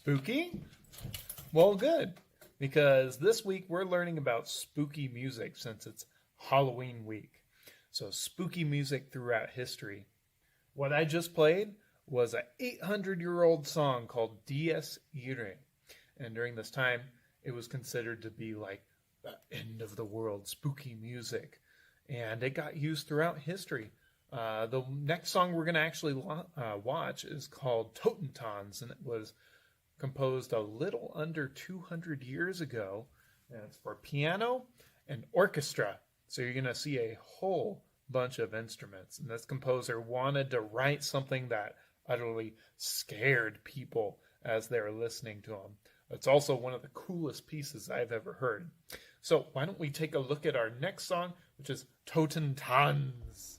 Spooky? Well, good, because this week we're learning about spooky music since it's Halloween week. So, spooky music throughout history. What I just played was an 800-year-old song called Dies Irae. And during this time, it was considered to be like the end of the world spooky music. And it got used throughout history. The next song we're going to actually watch is called Totentons, and it was composed a little under 200 years ago. And it's for piano and orchestra. So you're going to see a whole bunch of instruments. And this composer wanted to write something that utterly scared people as they're listening to him. It's also one of the coolest pieces I've ever heard. So why don't we take a look at our next song, which is Totentons.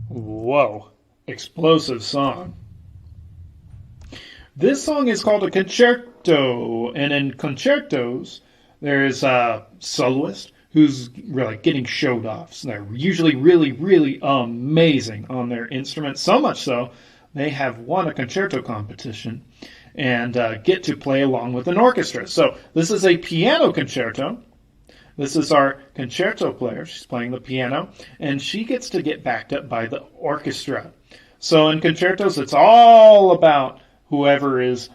Whoa, explosive song. This song is called a concerto, and in concertos, there's a soloist who's really getting showed off. So they're usually really, really amazing on their instruments, so much so they have won a concerto competition and get to play along with an orchestra. So this is a piano concerto. This is our concerto player. She's playing the piano, and she gets to get backed up by the orchestra. So in concertos, it's all about whoever is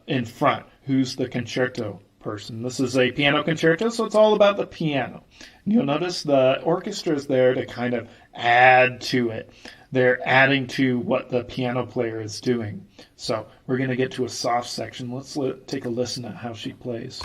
in front, who's the concerto person. This is a piano concerto, so it's all about the piano. And you'll notice the orchestra is there to kind of add to it. They're adding to what the piano player is doing. So we're going to get to a soft section. Let's take a listen at how she plays.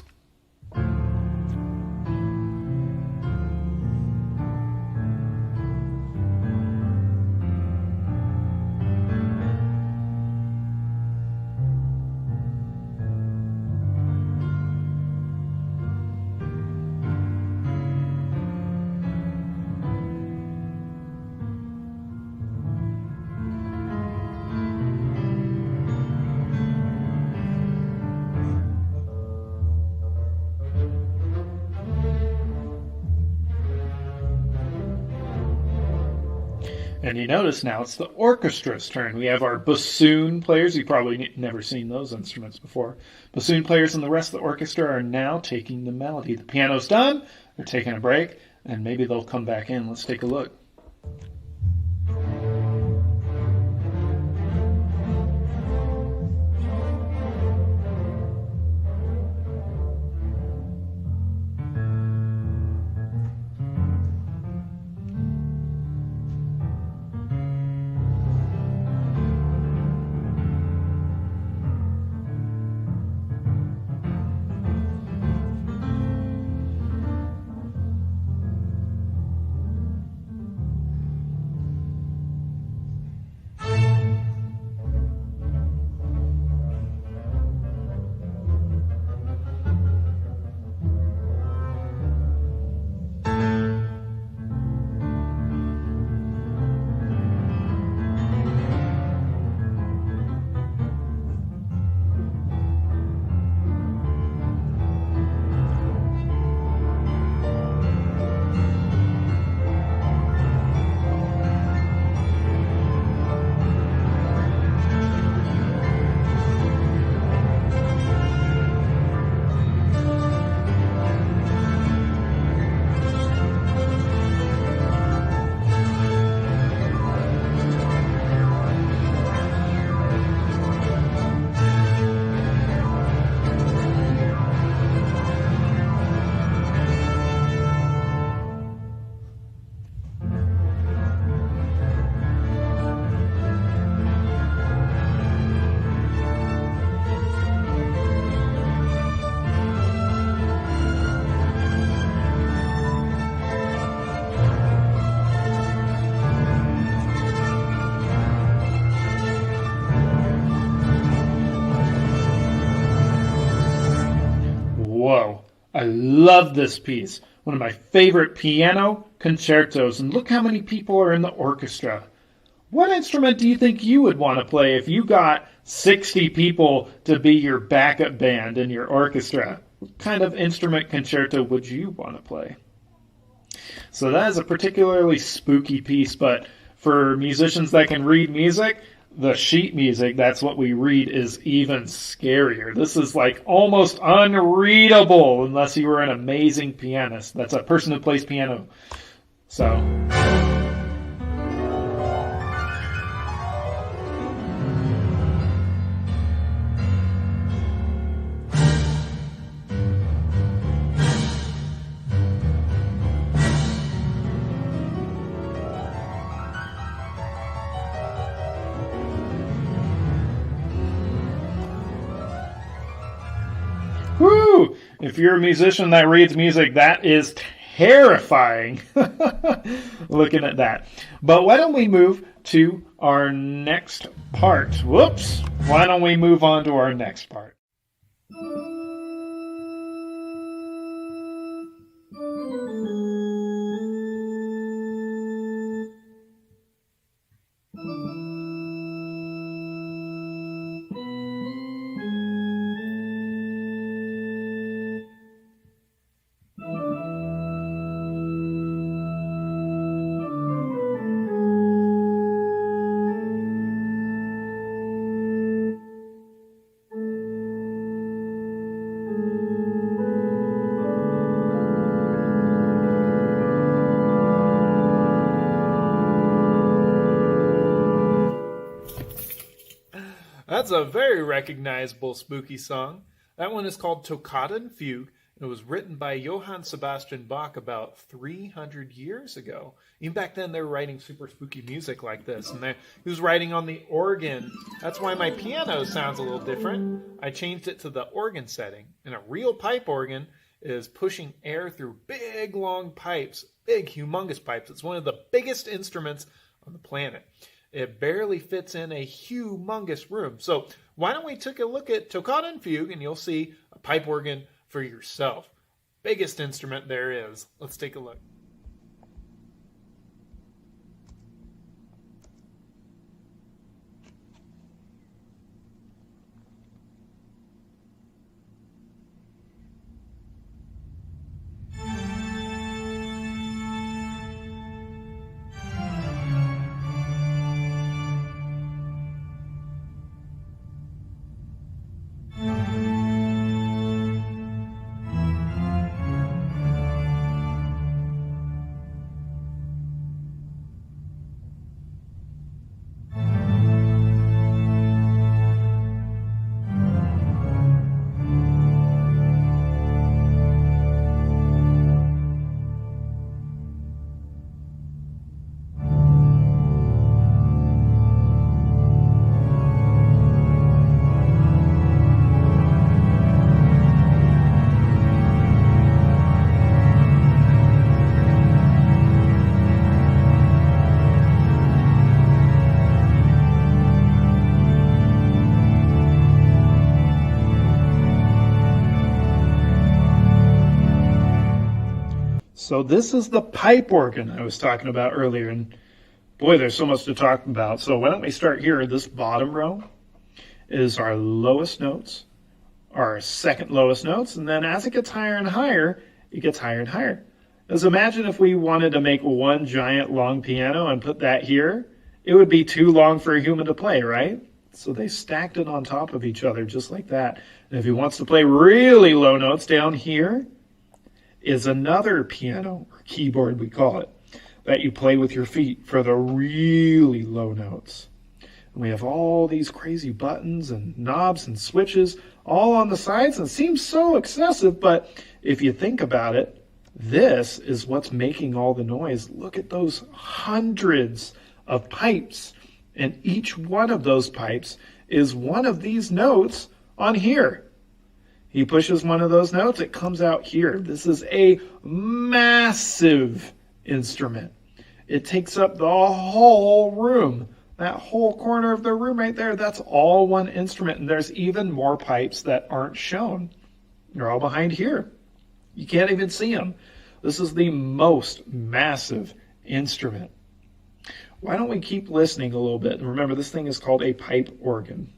And you notice now it's the orchestra's turn. We have our bassoon players. You've probably never seen those instruments before. Bassoon players and the rest of the orchestra are now taking the melody. The piano's done. They're taking a break, and maybe they'll come back in. Let's take a look. I love this piece. One of my favorite piano concertos. And look how many people are in the orchestra. What instrument do you think you would want to play if you got 60 people to be your backup band in your orchestra? What kind of instrument concerto would you want to play? So that is a particularly spooky piece, but for musicians that can read music, the sheet music, that's what we read, is even scarier. This is like almost unreadable unless you were an amazing pianist. That's a person who plays piano. So... Woo! If you're a musician that reads music, that is terrifying. Looking at that. But why don't we move to our next part? Whoops! Why don't we move on to our next part? That's a very recognizable spooky song. That one is called Toccata and Fugue. It was written by Johann Sebastian Bach about 300 years ago. Even back then, they were writing super spooky music like this. And he was writing on the organ. That's why my piano sounds a little different. I changed it to the organ setting. And a real pipe organ is pushing air through big, long pipes. Big, humongous pipes. It's one of the biggest instruments on the planet. It barely fits in a humongous room. So why don't we take a look at Toccata and Fugue, and you'll see a pipe organ for yourself. Biggest instrument there is. Let's take a look. So this is the pipe organ I was talking about earlier, and boy, there's so much to talk about. So why don't we start here? This bottom row is our lowest notes, our second lowest notes, and then as it gets higher and higher, it gets higher and higher. As imagine if we wanted to make one giant long piano and put that here, it would be too long for a human to play, right? So they stacked it on top of each other just like that. And if he wants to play really low notes, down here is another piano, or keyboard we call it, that you play with your feet for the really low notes. And we have all these crazy buttons and knobs and switches all on the sides, and it seems so excessive, but if you think about it, this is what's making all the noise. Look at those hundreds of pipes, and each one of those pipes is one of these notes on here. He pushes one of those notes, it comes out here. This is a massive instrument. It takes up the whole room. That whole corner of the room right there, that's all one instrument. And there's even more pipes that aren't shown. They're all behind here. You can't even see them. This is the most massive instrument. Why don't we keep listening a little bit? And remember, this thing is called a pipe organ.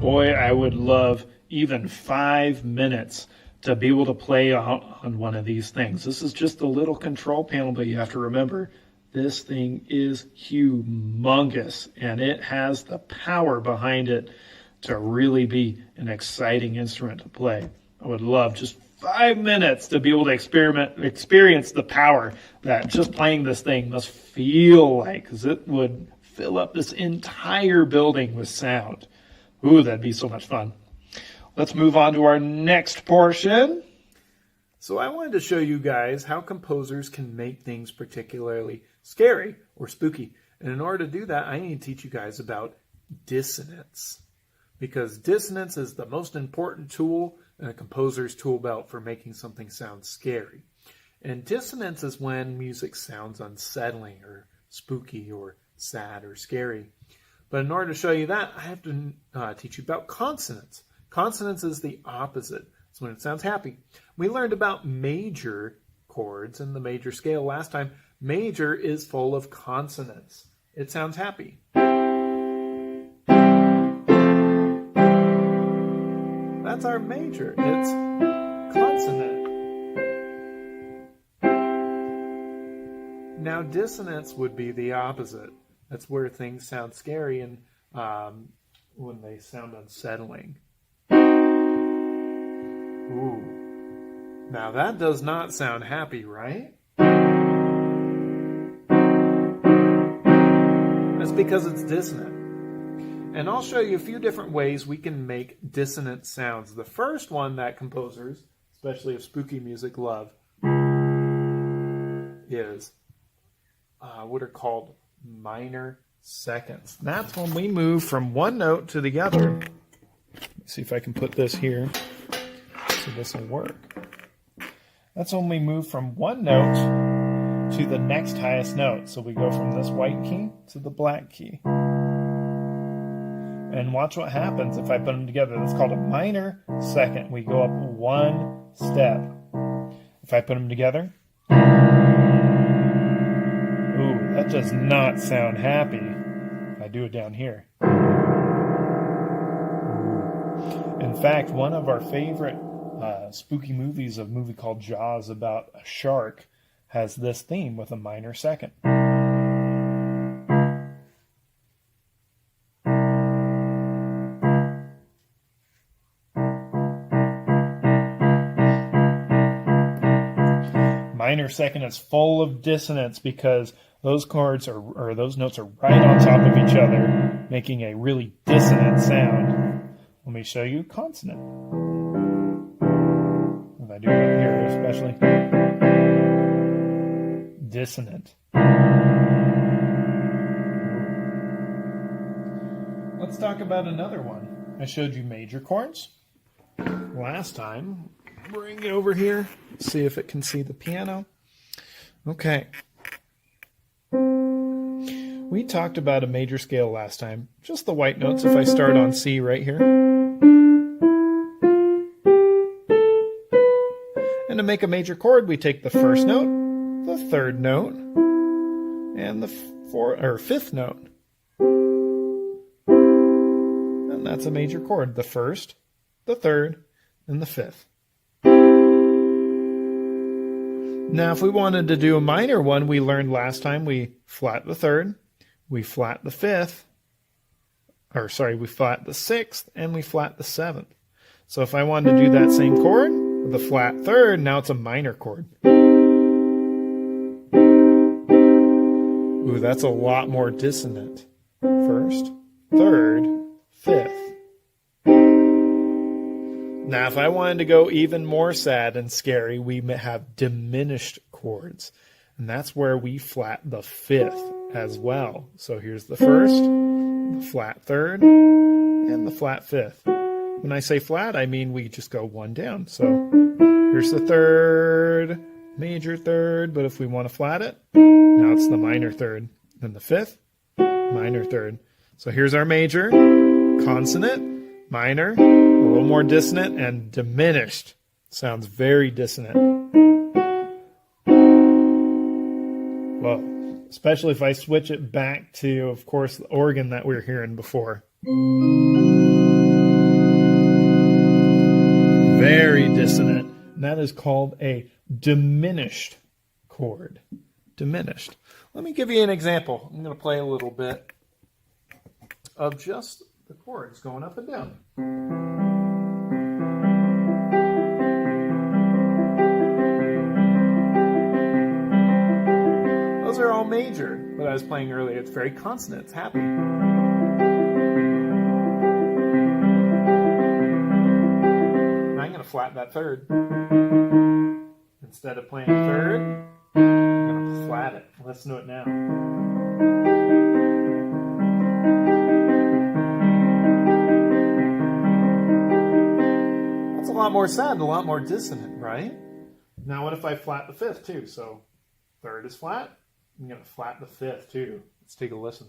Boy, I would love even 5 minutes to be able to play on one of these things. This is just a little control panel, but you have to remember, this thing is humongous, and it has the power behind it to really be an exciting instrument to play. I would love just 5 minutes to be able to experience the power that just playing this thing must feel like, because it would fill up this entire building with sound. Ooh, that'd be so much fun. Let's move on to our next portion. So I wanted to show you guys how composers can make things particularly scary or spooky. And in order to do that, I need to teach you guys about dissonance. Because dissonance is the most important tool in a composer's tool belt for making something sound scary. And dissonance is when music sounds unsettling or spooky or sad or scary. But in order to show you that, I have to teach you about consonance. Consonance is the opposite. It's when it sounds happy. We learned about major chords in the major scale last time. Major is full of consonants. It sounds happy. That's our major. It's consonant. Now dissonance would be the opposite. That's where things sound scary and when they sound unsettling. Ooh. Now that does not sound happy, right? That's because it's dissonant. And I'll show you a few different ways we can make dissonant sounds. The first one that composers, especially of spooky music, love is what are called minor seconds. That's when we move from one note to the other. Let's see if I can put this here so this will work. That's when we move from one note to the next highest note. So we go from this white key to the black key. And watch what happens if I put them together. That's called a minor second. We go up one step. If I put them together, ooh, that does not sound happy. If I do it down here. In fact, one of our favorite spooky movies, a movie called Jaws about a shark, has this theme with a minor second. Minor second is full of dissonance because those chords or those notes are right on top of each other, making a really dissonant sound. Let me show you consonant. If I do it up here especially. Dissonant. Let's talk about another one. I showed you major chords last time. Bring it over here. See if it can see the piano. Okay. We talked about a major scale last time. Just the white notes if I start on C right here. And to make a major chord, we take the first note, the third note, and the fifth note. And that's a major chord. The first, the third, and the fifth. Now, if we wanted to do a minor one, we learned last time we flat the third, we flat the fifth, we flat the sixth, and we flat the seventh. So if I wanted to do that same chord with a flat third, now it's a minor chord. Ooh, that's a lot more dissonant. First, third, fifth. Now, if I wanted to go even more sad and scary, we have diminished chords. And that's where we flat the fifth as well. So here's the first, the flat third, and the flat fifth. When I say flat, I mean we just go one down. So here's the third, major third, but if we want to flat it, now it's the minor third. Then the fifth, minor third. So here's our major, consonant, minor, a little more dissonant, and diminished. Sounds very dissonant. Well, especially if I switch it back to, of course, the organ that we were hearing before. Very dissonant. And that is called a diminished chord. Diminished. Let me give you an example. I'm going to play a little bit of just the chords going up and down. Those are all major, but I was playing earlier. It's very consonant. It's happy. Now I'm going to flatten that third. Instead of playing third, I'm going to flat it. Listen to it now. That's a lot more sad and a lot more dissonant, right? Now what if I flat the fifth too? So third is flat. I'm going to flat the fifth too. Let's take a listen.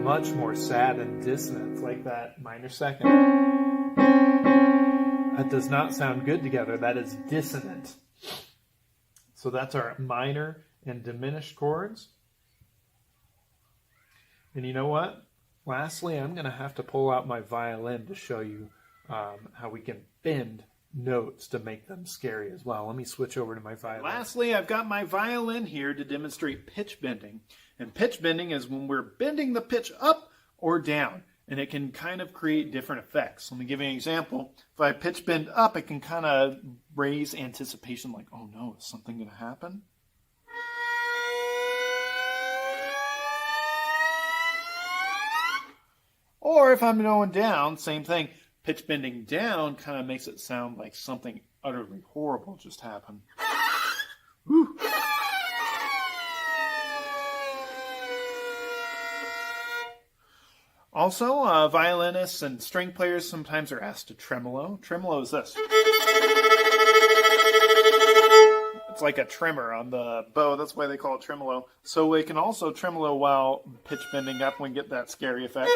Much more sad and dissonant. It's like that minor second. That does not sound good together. That is dissonant. So that's our minor and diminished chords. And you know what? Lastly, I'm going to have to pull out my violin to show you how we can bend notes to make them scary as well. Let me switch over to my violin. Lastly, I've got my violin here to demonstrate pitch bending. And pitch bending is when we're bending the pitch up or down, and it can kind of create different effects. Let me give you an example. If I pitch bend up, it can kind of raise anticipation, like, oh no, is something going to happen? Or if I'm going down, same thing. Pitch bending down kind of makes it sound like something utterly horrible just happened. Whew. Also, violinists and string players sometimes are asked to tremolo. Tremolo is this. It's like a tremor on the bow. That's why they call it tremolo. So we can also tremolo while pitch bending up and we get that scary effect.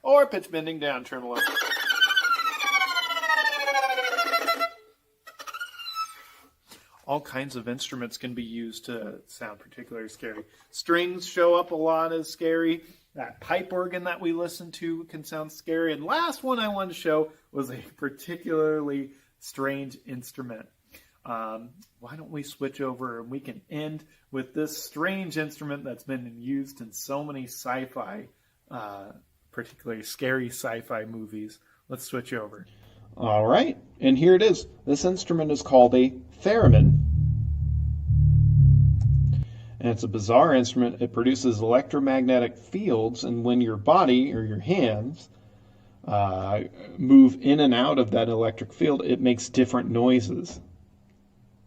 Or pitch bending down tremolo. All kinds of instruments can be used to sound particularly scary. Strings show up a lot as scary. That pipe organ that we listen to can sound scary. And last one I wanted to show was a particularly strange instrument. Why don't we switch over and we can end with this strange instrument that's been used in so many sci-fi, particularly scary sci-fi movies. Let's switch over. All right, and here it is. This instrument is called a theremin. And it's a bizarre instrument. It produces electromagnetic fields, and when your body or your hands move in and out of that electric field, it makes different noises.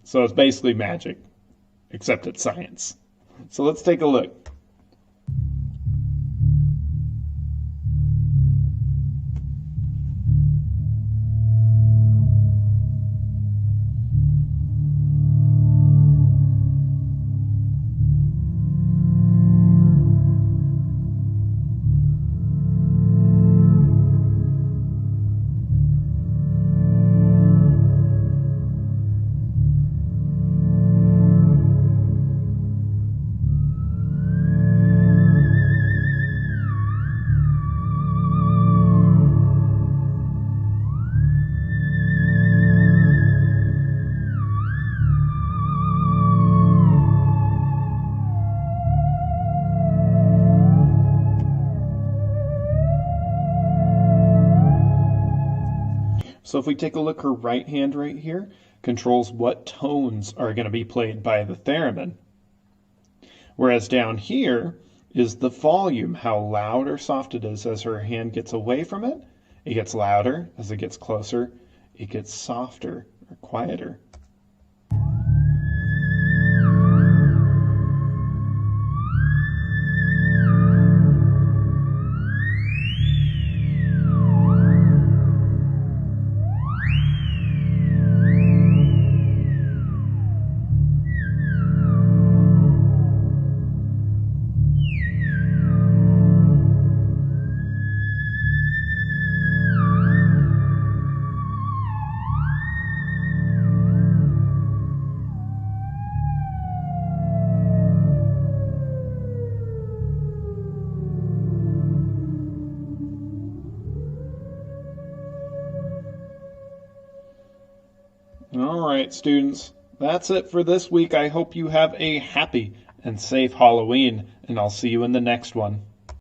So it's basically magic, except it's science. So let's take a look. So if we take a look, her right hand right here controls what tones are going to be played by the theremin. Whereas down here is the volume, how loud or soft it is. As her hand gets away from it, it gets louder. As it gets closer, it gets softer or quieter. All right, students, that's it for this week. I hope you have a happy and safe Halloween, and I'll see you in the next one.